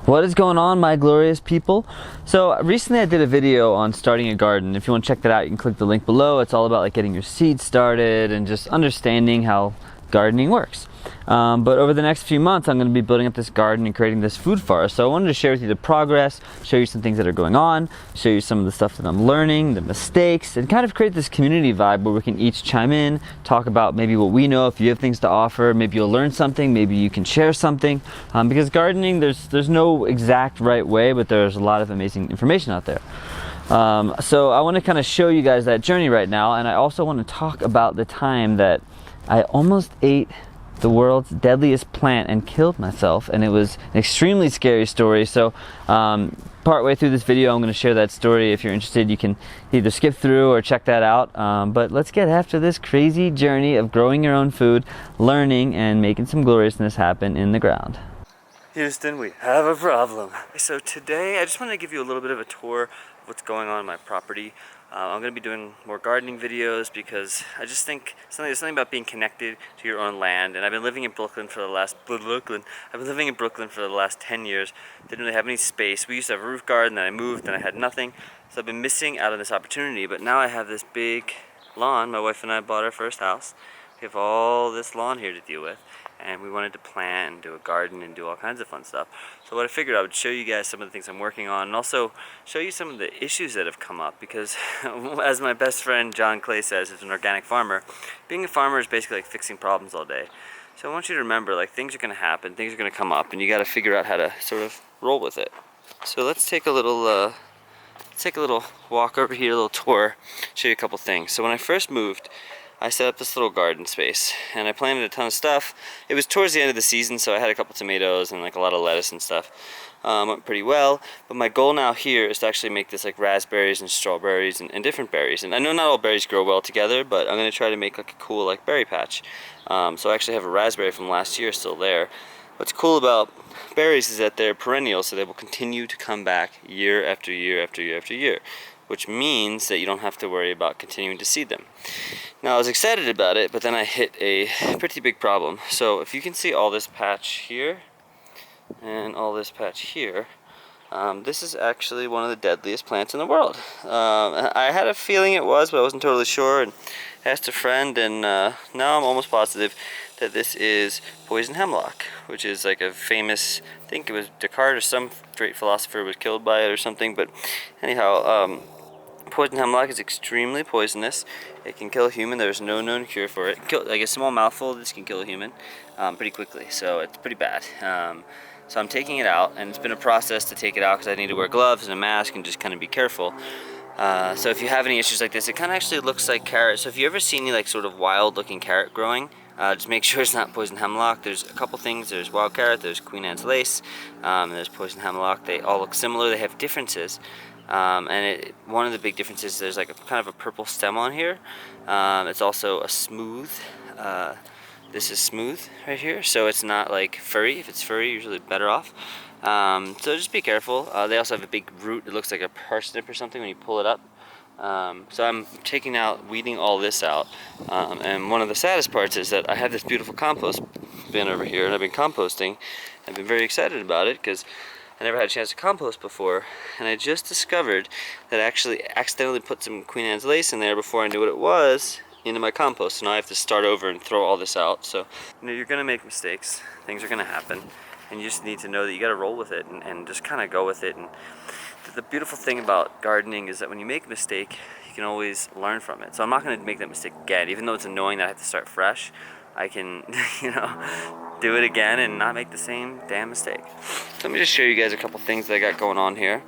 What is going on, my glorious people? So recently I did a video on starting a garden. If you want to check that out, you can click the link below. It's all about like getting your seeds started and just understanding how gardening works. But over the next few months, I'm going to be building up this garden and creating this food forest. So I wanted to share with you the progress, show you some things that are going on, show you some of the stuff that I'm learning, the mistakes, and kind of create this community vibe where we can each chime in, talk about maybe what we know. If you have things to offer, maybe you'll learn something, maybe you can share something. Because gardening, there's no exact right way, but there's a lot of amazing information out there. So I want to kind of show you guys that journey right now, and I also want to talk about the time that I almost ate the world's deadliest plant and killed myself, and it was an extremely scary story. So partway through this video I'm going to share that story. If you're interested, you can either skip through or check that out, but let's get after this crazy journey of growing your own food, learning, and making some gloriousness happen in the ground. Houston, we have a problem. So today I just want to give you a little bit of a tour of what's going on in my property. I'm going to be doing more gardening videos because I just think there's something about being connected to your own land. And I've been living in Brooklyn for the last 10 years. Didn't really have any space. We used to have a roof garden, then I moved, then I had nothing. So I've been missing out on this opportunity. But now I have this big lawn. My wife and I bought our first house. We have all this lawn here to deal with, and we wanted to plant and do a garden and do all kinds of fun stuff. So what I figured, I would show you guys some of the things I'm working on, and also show you some of the issues that have come up, because as my best friend John Clay says, who's an organic farmer, being a farmer is basically like fixing problems all day. So I want you to remember, like, things are going to happen, things are going to come up, and you got to figure out how to sort of roll with it. So let's take a little walk over here, a little tour, show you a couple things. So when I first moved, I set up this little garden space, and I planted a ton of stuff. It was towards the end of the season, so I had a couple tomatoes and like a lot of lettuce and stuff. Went pretty well, but my goal now here is to actually make this like raspberries and strawberries and different berries. And I know not all berries grow well together, but I'm going to try to make like a cool like berry patch. So I actually have a raspberry from last year still there. What's cool about berries is that they're perennial, so they will continue to come back year after year after year after year, which means that you don't have to worry about continuing to seed them. Now I was excited about it, but then I hit a pretty big problem. So if you can see all this patch here and all this patch here, this is actually one of the deadliest plants in the world. I had a feeling it was, but I wasn't totally sure, and asked a friend, and now I'm almost positive that this is poison hemlock, which is like a famous, I think it was Descartes or some great philosopher was killed by it or something, but anyhow, poison hemlock is extremely poisonous. It can kill a human. There's no known cure for it. Like a small mouthful of this can kill a human pretty quickly, so it's pretty bad. So I'm taking it out, and it's been a process to take it out because I need to wear gloves and a mask and just kind of be careful. So if you have any issues like this, it kind of actually looks like carrot. So if you ever see any like sort of wild looking carrot growing, just make sure it's not poison hemlock. There's a couple things. There's wild carrot, there's Queen Anne's lace, and there's poison hemlock. They all look similar. They have differences. And one of the big differences is there's like a kind of a purple stem on here. It's also a smooth. This is smooth right here, so it's not like furry. If it's furry, usually better off. So just be careful. They also have a big root. It looks like a parsnip or something when you pull it up. So I'm taking out, weeding all this out. And one of the saddest parts is that I have this beautiful compost bin over here, and I've been composting. I've been very excited about it because I never had a chance to compost before, and I just discovered that I actually accidentally put some Queen Anne's lace in there before I knew what it was into my compost. So now I have to start over and throw all this out. So you're gonna make mistakes, things are gonna happen, and you just need to know that you gotta roll with it and just kind of go with it. And the beautiful thing about gardening is that when you make a mistake, you can always learn from it. So I'm not gonna make that mistake again, even though it's annoying that I have to start fresh. I can, do it again and not make the same damn mistake. So let me just show you guys a couple things that I got going on here.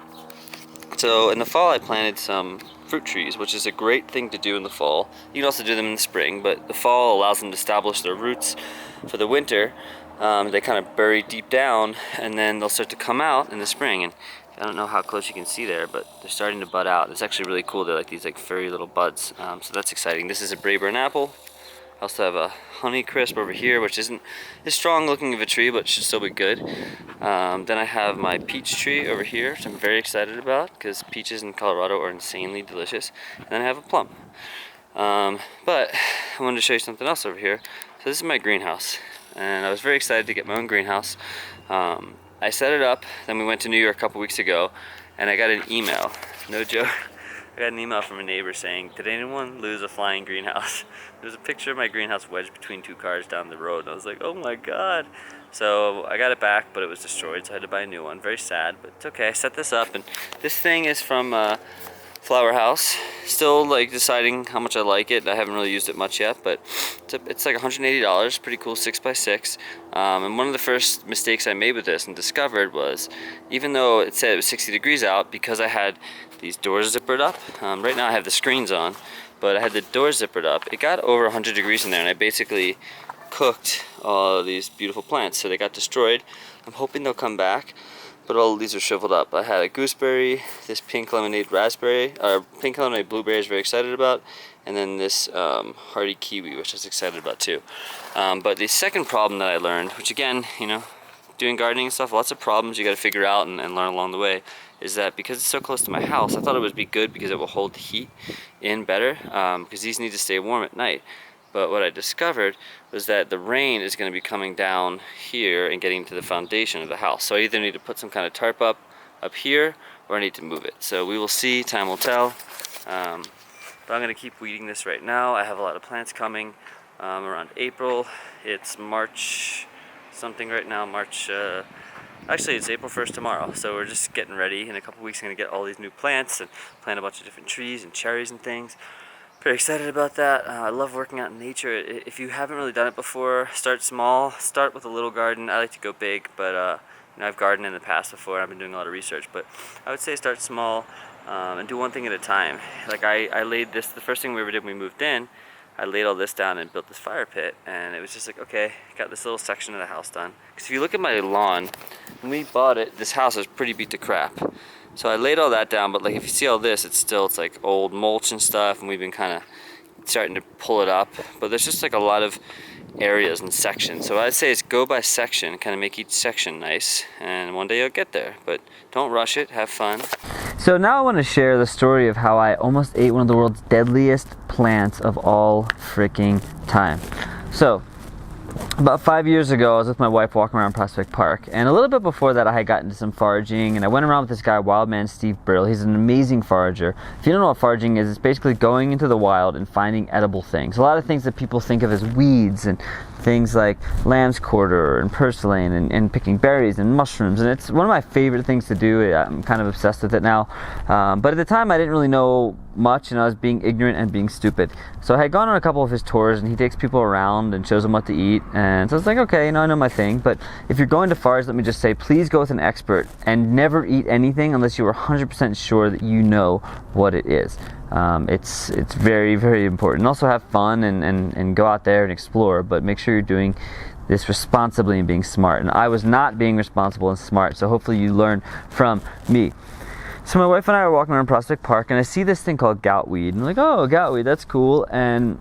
So in the fall I planted some fruit trees, which is a great thing to do in the fall. You can also do them in the spring, but the fall allows them to establish their roots for the winter. They kind of bury deep down, and then they'll start to come out in the spring. And I don't know how close you can see there, but they're starting to bud out. It's actually really cool. They're like these like furry little buds. So that's exciting. This is a Braeburn apple. I also have a honey crisp over here, which isn't as strong looking of a tree, but should still be good. Then I have my peach tree over here, which I'm very excited about because peaches in Colorado are insanely delicious. And then I have a plum. But I wanted to show you something else over here. So this is my greenhouse, and I was very excited to get my own greenhouse. I set it up, then we went to New York a couple weeks ago, and I got an email, no joke, I got an email from a neighbor saying, did anyone lose a flying greenhouse? There's a picture of my greenhouse wedged between two cars down the road, and I was like, oh my god. So I got it back, but it was destroyed, so I had to buy a new one. Very sad, but it's okay. I set this up, and this thing is from Flower House. Still like deciding how much I like it. I haven't really used it much yet, but it's like $180. Pretty cool, 6x6. And one of the first mistakes I made with this and discovered was, even though it said it was 60 degrees out, because I had these doors zippered up. Right now I have the screens on, but I had the doors zippered up. It got over 100 degrees in there, and I basically cooked all of these beautiful plants, so they got destroyed. I'm hoping they'll come back, but all of these are shriveled up. I had a gooseberry, this pink lemonade raspberry, or pink lemonade blueberry I was very excited about, and then this hardy kiwi, which I was excited about too. But the second problem that I learned, which again, you know, doing gardening and stuff, lots of problems you got to figure out and learn along the way, is that because it's so close to my house, I thought it would be good because it will hold the heat in better, because these need to stay warm at night. But what I discovered was that the rain is going to be coming down here and getting to the foundation of the house. So I either need to put some kind of tarp up here, or I need to move it. So we will see, time will tell. But I'm going to keep weeding this right now. I have a lot of plants coming around April. It's March something right now, actually it's April 1st tomorrow. So we're just getting ready. In a couple weeks I'm going to get all these new plants and plant a bunch of different trees and cherries and things. Pretty excited about that. I love working out in nature. If you haven't really done it before, start small. Start with a little garden. I like to go big, but you know, I've gardened in the past before. I've been doing a lot of research, but I would say start small and do one thing at a time. Like I laid this, the first thing we ever did when we moved in, I laid all this down and built this fire pit, and it was just like, okay, got this little section of the house done. Because if you look at my lawn, when we bought it, this house was pretty beat to crap. So I laid all that down, but like if you see all this, it's like old mulch and stuff, and we've been kind of starting to pull it up. But there's just like a lot of areas and sections. So what I'd say is go by section, kind of make each section nice, and one day you'll get there. But don't rush it, have fun. So now I want to share the story of how I almost ate one of the world's deadliest plants of all freaking time. So about 5 years ago, I was with my wife walking around Prospect Park, and a little bit before that I had gotten into some foraging, and I went around with this guy, Wildman Steve Brill. He's an amazing forager. If you don't know what foraging is, it's basically going into the wild and finding edible things. A lot of things that people think of as weeds, and things like lamb's quarter and purslane, and picking berries and mushrooms, and it's one of my favorite things to do. I'm kind of obsessed with it now, but at the time I didn't really know much, and I was being ignorant and being stupid. So I had gone on a couple of his tours, and he takes people around and shows them what to eat, and so I was like, okay, you know, I know my thing. But if you're going to forage, let me just say, please go with an expert and never eat anything unless you are 100% sure that you know what it is. It's very, very important. Also have fun and go out there and explore, but make sure you're doing this responsibly and being smart. And I was not being responsible and smart, so hopefully you learn from me. So my wife and I are walking around Prospect Park, and I see this thing called goutweed. And I'm like, oh, goutweed, that's cool. And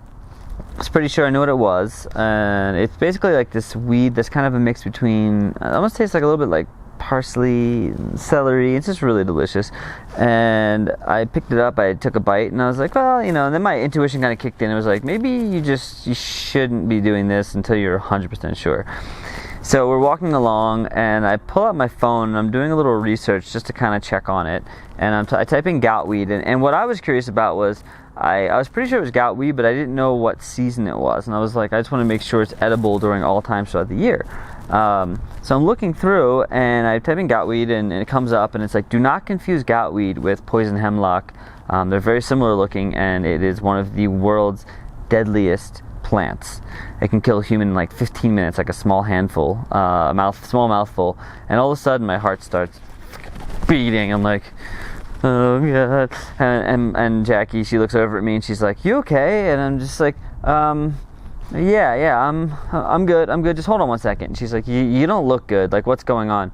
I was pretty sure I knew what it was. And it's basically like this weed that's kind of a mix between, it almost tastes like a little bit like parsley and celery. It's just really delicious. And I picked it up, I took a bite, and I was like, well, you know, and then my intuition kind of kicked in. It was like, maybe you shouldn't be doing this until you're 100% sure. So we're walking along, and I pull out my phone, and I'm doing a little research just to kind of check on it. And I type in goutweed, and what I was curious about was, I was pretty sure it was goutweed, but I didn't know what season it was. And I was like, I just want to make sure it's edible during all times throughout the year. So I'm looking through, and I type in goutweed, and it comes up, and it's like, do not confuse goutweed with poison hemlock. They're very similar looking, and it is one of the world's deadliest plants. It can kill a human in like 15 minutes, like a small handful, small mouthful, and all of a sudden my heart starts beating. I'm like, oh god. And Jackie, she looks over at me and she's like, you okay? And I'm just like, yeah, I'm good. Just hold on 1 second. And she's like, you don't look good. Like, what's going on?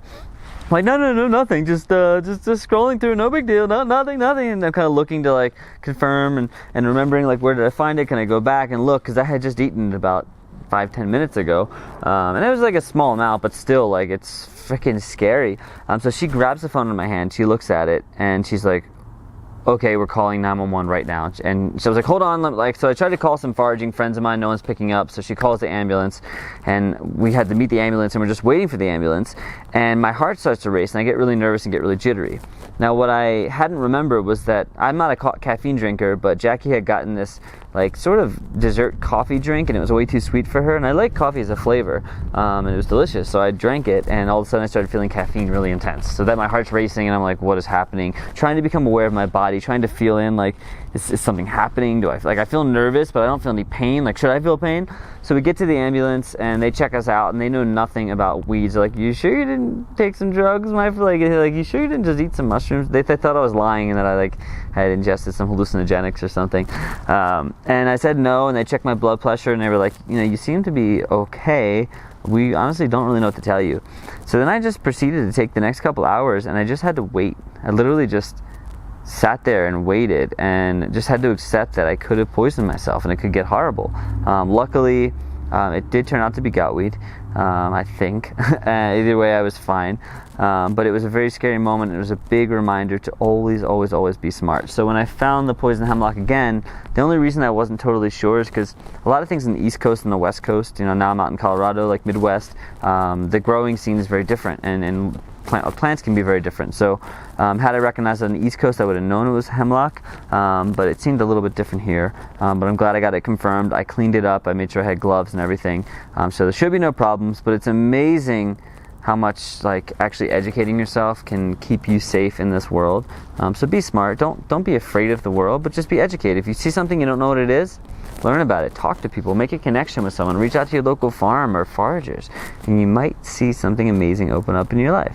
I'm like, no, nothing. Just scrolling through. No big deal. No, nothing. And I'm kind of looking to like confirm and remembering like, where did I find it? Can I go back and look? Because I had just eaten it about 5-10 minutes ago, and it was like a small amount, but still, like, it's freaking scary. So she grabs the phone in my hand. She looks at it and she's like, okay, we're calling 911 right now. And so I was like, hold on. So I tried to call some foraging friends of mine. No one's picking up. So she calls the ambulance, and we had to meet the ambulance, and we're just waiting for the ambulance. And my heart starts to race, and I get really nervous and get really jittery. Now, what I hadn't remembered was that I'm not a caffeine drinker, but Jackie had gotten this like sort of dessert coffee drink, and it was way too sweet for her. And I like coffee as a flavor, and it was delicious. So I drank it, and all of a sudden I started feeling caffeine really intense. So that my heart's racing, and I'm like, what is happening? Trying to become aware of my body, trying to feel in, like, is something happening? I feel nervous, but I don't feel any pain. Like, should I feel pain? So we get to the ambulance, and they check us out, and they know nothing about weeds. They're like, you sure you didn't take some drugs, my friend? Like, you sure you didn't just eat some mushrooms? They thought I was lying and that I had ingested some hallucinogenics or something. And I said no, and they checked my blood pressure, and they were like, you seem to be okay. We honestly don't really know what to tell you. So then I just proceeded to take the next couple hours, and I just had to wait. I literally just sat there and waited, and just had to accept that I could have poisoned myself, and it could get horrible. Luckily, it did turn out to be goutweed, I think. Either way, I was fine. But it was a very scary moment. It was a big reminder to always, always, always be smart. So when I found the poison hemlock again, the only reason I wasn't totally sure is because a lot of things in the East Coast and the West Coast, now I'm out in Colorado, like Midwest, the growing scene is very different, and plants can be very different. So had I recognized it on the East Coast, I would have known it was hemlock, but it seemed a little bit different here. But I'm glad I got it confirmed. I cleaned it up. I made sure I had gloves and everything. So there should be no problems, but it's amazing how much actually educating yourself can keep you safe in this world. So be smart. Don't be afraid of the world, but just be educated. If you see something you don't know what it is, learn about it. Talk to people. Make a connection with someone. Reach out to your local farm or foragers, and you might see something amazing open up in your life.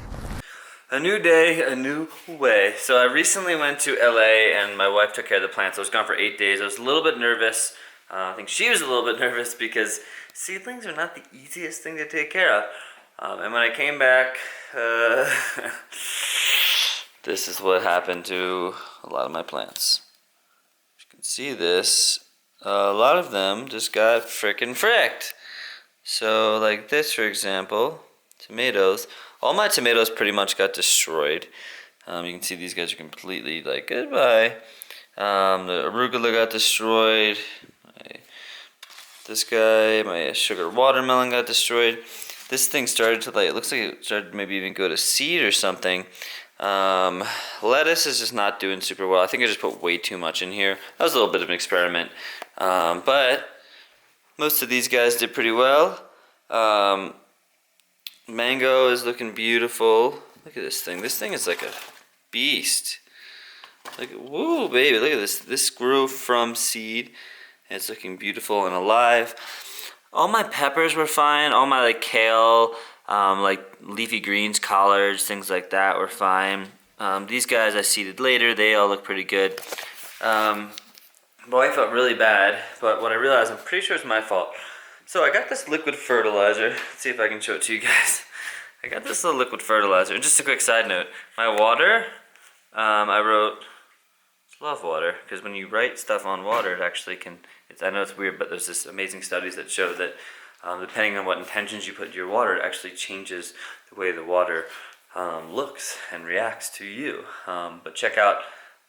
A new day, a new way. So I recently went to LA, and my wife took care of the plants. I was gone for 8 days. I was a little bit nervous. I think she was a little bit nervous because seedlings are not the easiest thing to take care of. And when I came back, this is what happened to a lot of my plants. You can see this. A lot of them just got frickin' fricked. So like this, for example, tomatoes. All my tomatoes pretty much got destroyed. You can see these guys are completely goodbye. The arugula got destroyed. This guy, my sugar watermelon got destroyed. This thing started to it looks like it started to maybe even go to seed or something. Lettuce is just not doing super well. I think I just put way too much in here. That was a little bit of an experiment. But most of these guys did pretty well. Mango is looking beautiful. Look at this thing. This thing is like a beast. Woo, baby, look at this. This grew from seed. And it's looking beautiful and alive. All my peppers were fine. All my kale, leafy greens, collards, things like that were fine. These guys I seeded later. They all look pretty good. Boy, I felt really bad. But what I realized, I'm pretty sure it's my fault. So I got this liquid fertilizer. Let's see if I can show it to you guys. I got this little liquid fertilizer. And just a quick side note, my water, I wrote, love water, because when you write stuff on water, it actually can, I know it's weird, but there's this amazing studies that show that depending on what intentions you put in your water, it actually changes the way the water looks and reacts to you. But check out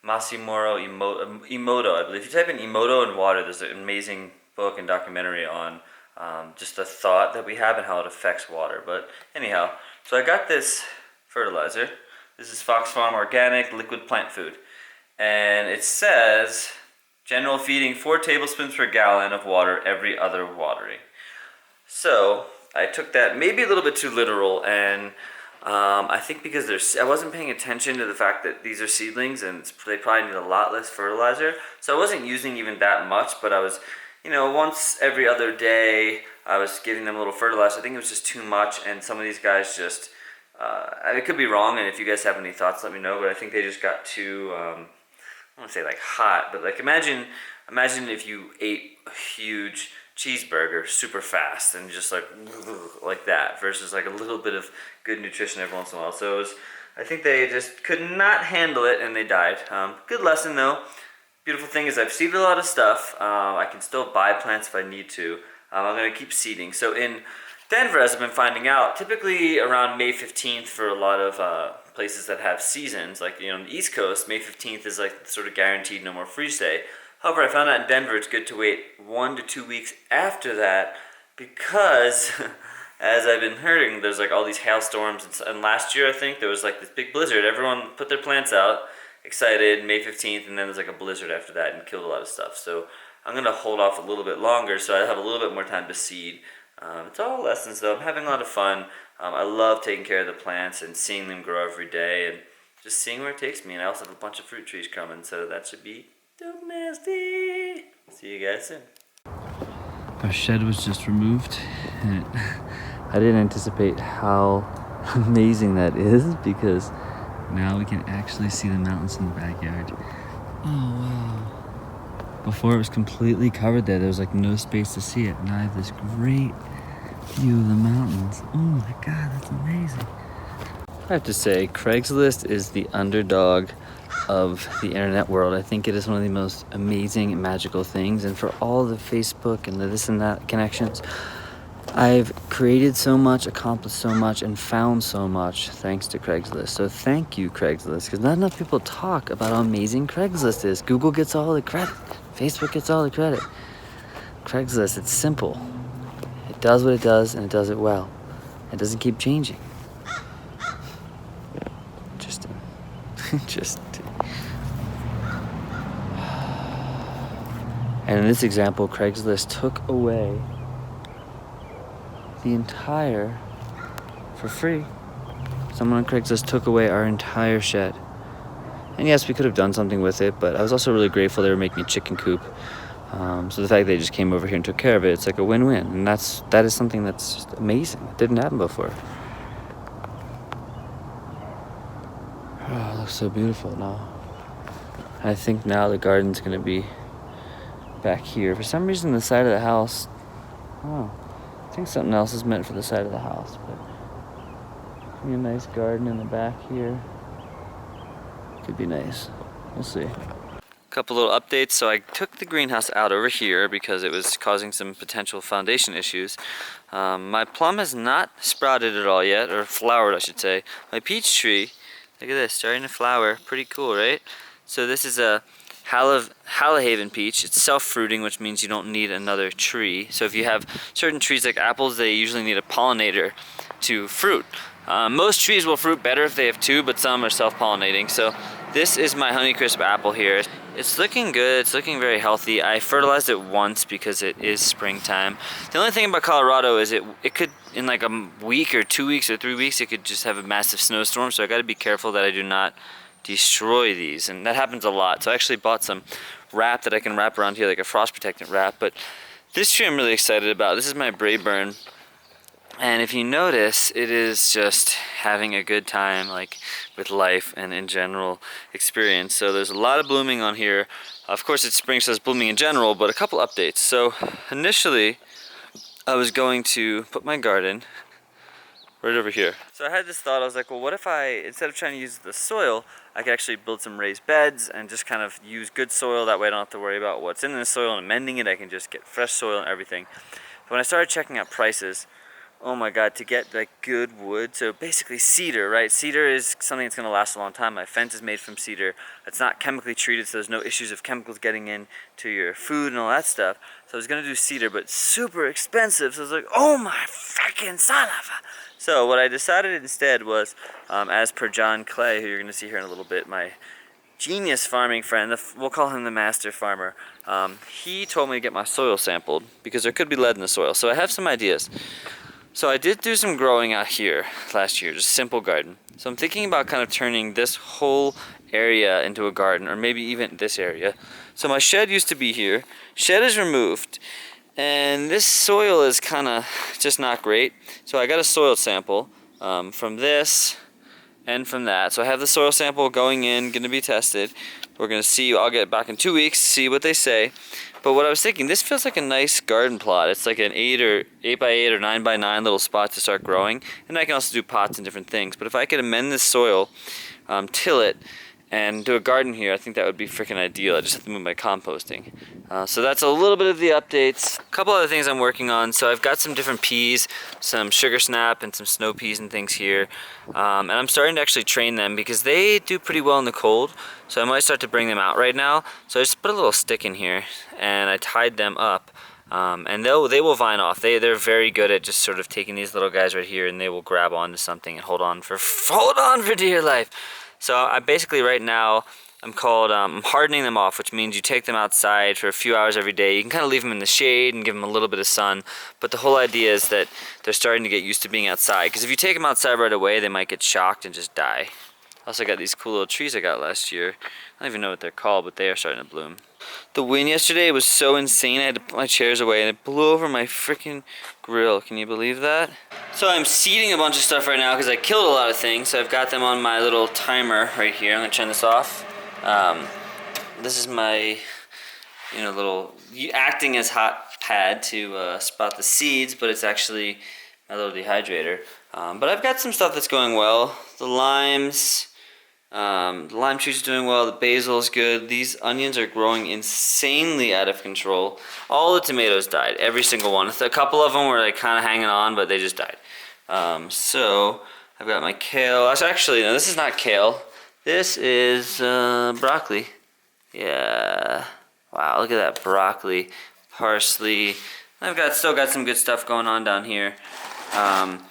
Masamuro Emoto, I believe. If you type in Emoto and water, there's an amazing book and documentary on just the thought that we have and how it affects water. But anyhow, so I got this fertilizer. This is Fox Farm Organic Liquid Plant Food. And it says, general feeding 4 tablespoons per gallon of water every other watering. So I took that maybe a little bit too literal, and I think because I wasn't paying attention to the fact that these are seedlings and they probably need a lot less fertilizer. So I wasn't using even that much, but I was, once every other day I was giving them a little fertilizer. I think it was just too much, and some of these guys just, I could be wrong, and if you guys have any thoughts, let me know, but I think they just got too, I don't want to say hot, but imagine if you ate a huge cheeseburger super fast and just like that versus a little bit of good nutrition every once in a while. So I think they just could not handle it and they died. Good lesson though. Beautiful thing is I've seeded a lot of stuff. I can still buy plants if I need to. I'm going to keep seeding. So in Denver, as I've been finding out, typically around May 15th for a lot of places that have seasons, like on the East Coast, May 15th is like sort of guaranteed no more freeze day. However, I found out in Denver it's good to wait 1 to 2 weeks after that because as I've been hearing, there's like all these hailstorms, and last year I think there was like this big blizzard. Everyone put their plants out, excited, May 15th, and then there's like a blizzard after that and killed a lot of stuff. So I'm gonna hold off a little bit longer so I have a little bit more time to seed. It's all lessons though. I'm having a lot of fun. I love taking care of the plants and seeing them grow every day and just seeing where it takes me. And I also have a bunch of fruit trees coming, so that should be dope nasty. See you guys soon. Our shed was just removed, and I didn't anticipate how amazing that is because now we can actually see the mountains in the backyard. Oh wow. Before it was completely covered there was like no space to see it. Now I have this great view of the mountains. Oh my god, that's amazing. I have to say, Craigslist is the underdog of the internet world. I think it is one of the most amazing and magical things, and for all the Facebook and the this and that connections, I've created so much, accomplished so much, and found so much thanks to Craigslist. So thank you, Craigslist, because not enough people talk about how amazing Craigslist is. Google gets all the credit. Facebook gets all the credit. Craigslist, it's simple. It does what it does, and it does it well. It doesn't keep changing. Interesting. Interesting. And in this example, Craigslist took away the entire, for free. Someone on Craigslist took away our entire shed. And yes, we could have done something with it, but I was also really grateful they were making a chicken coop. So the fact they just came over here and took care of it, it's like a win-win. And that is something that's just amazing. It didn't happen before. Oh, it looks so beautiful now. I think now the garden's gonna be back here. For some reason, the side of the house, oh, I think something else is meant for the side of the house, but maybe a nice garden in the back here. Could be nice. We'll see. Couple little updates. So I took the greenhouse out over here because it was causing some potential foundation issues. My plum has not sprouted at all yet, or flowered I should say. My peach tree, look at this, starting to flower. Pretty cool, right? So this is a Hallahaven peach. It's self-fruiting, which means you don't need another tree. So if you have certain trees like apples, they usually need a pollinator to fruit. Most trees will fruit better if they have two, but some are self-pollinating. So this is my Honeycrisp apple here. It's looking good. It's looking very healthy. I fertilized it once because it is springtime. The only thing about Colorado is it could, in like a week or 2 weeks or 3 weeks, it could just have a massive snowstorm. So I got to be careful that I do not destroy these, and that happens a lot. So I actually bought some wrap that I can wrap around here, like a frost protectant wrap. But this tree I'm really excited about. This is my Brayburn. And if you notice, it is just having a good time, like with life and in general experience. So there's a lot of blooming on here. Of course it's spring, so it's blooming in general, but a couple updates. So initially I was going to put my garden right over here. So I had this thought, I was like, well, what if I, instead of trying to use the soil, I could actually build some raised beds and just kind of use good soil. That way I don't have to worry about what's in the soil and amending it. I can just get fresh soil and everything. But when I started checking out prices, oh my god, to get like good wood, so basically cedar, right? Cedar is something that's going to last a long time. My fence is made from cedar. It's not chemically treated, so there's no issues of chemicals getting into your food and all that stuff. So I was going to do cedar, but super expensive. So I was like, oh my freaking son of a... So what I decided instead was, as per John Clay, who you're going to see here in a little bit, my genius farming friend, we'll call him the master farmer, he told me to get my soil sampled because there could be lead in the soil. So I have some ideas. So I did do some growing out here last year, just simple garden. So I'm thinking about kind of turning this whole area into a garden, or maybe even this area. So my shed used to be here. Shed is removed, and this soil is kind of just not great. So I got a soil sample from this and from that. So I have the soil sample going in, going to be tested. We're going to see, I'll get back in 2 weeks, see what they say. But what I was thinking, this feels like a nice garden plot. It's like an 8 by 8 or 9 by 9 little spot to start growing. And I can also do pots and different things. But if I could amend this soil, till it, and do a garden here, I think that would be freaking ideal. I just have to move my composting. So that's a little bit of the updates. A couple other things I'm working on. So I've got some different peas, some sugar snap and some snow peas and things here. And I'm starting to actually train them because they do pretty well in the cold. So I might start to bring them out right now. So I just put a little stick in here and I tied them up. And they will vine off. They're very good at just sort of taking these little guys right here and they will grab onto something and hold on for dear life. So I basically right now I'm hardening them off, which means you take them outside for a few hours every day. You can kind of leave them in the shade and give them a little bit of sun, but the whole idea is that they're starting to get used to being outside, because if you take them outside right away, they might get shocked and just die. Also got these cool little trees I got last year. I don't even know what they're called, but they are starting to bloom. The wind yesterday was so insane, I had to put my chairs away and it blew over my freaking grill. Can you believe that? So I'm seeding a bunch of stuff right now because I killed a lot of things. So I've got them on my little timer right here. I'm gonna turn this off. This is my, little acting as hot pad to spot the seeds, but it's actually my little dehydrator. But I've got some stuff that's going well. The limes. The lime tree's doing well, the basil is good, these onions are growing insanely out of control. All the tomatoes died, every single one. A couple of them were like kind of hanging on, but they just died. So I've got my kale. Actually, no, this is not kale. This is broccoli. Yeah, wow, look at that broccoli, parsley. I've still got some good stuff going on down here.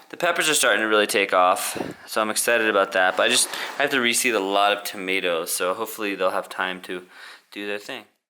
The peppers are starting to really take off, so I'm excited about that. But I have to reseed a lot of tomatoes, so hopefully they'll have time to do their thing.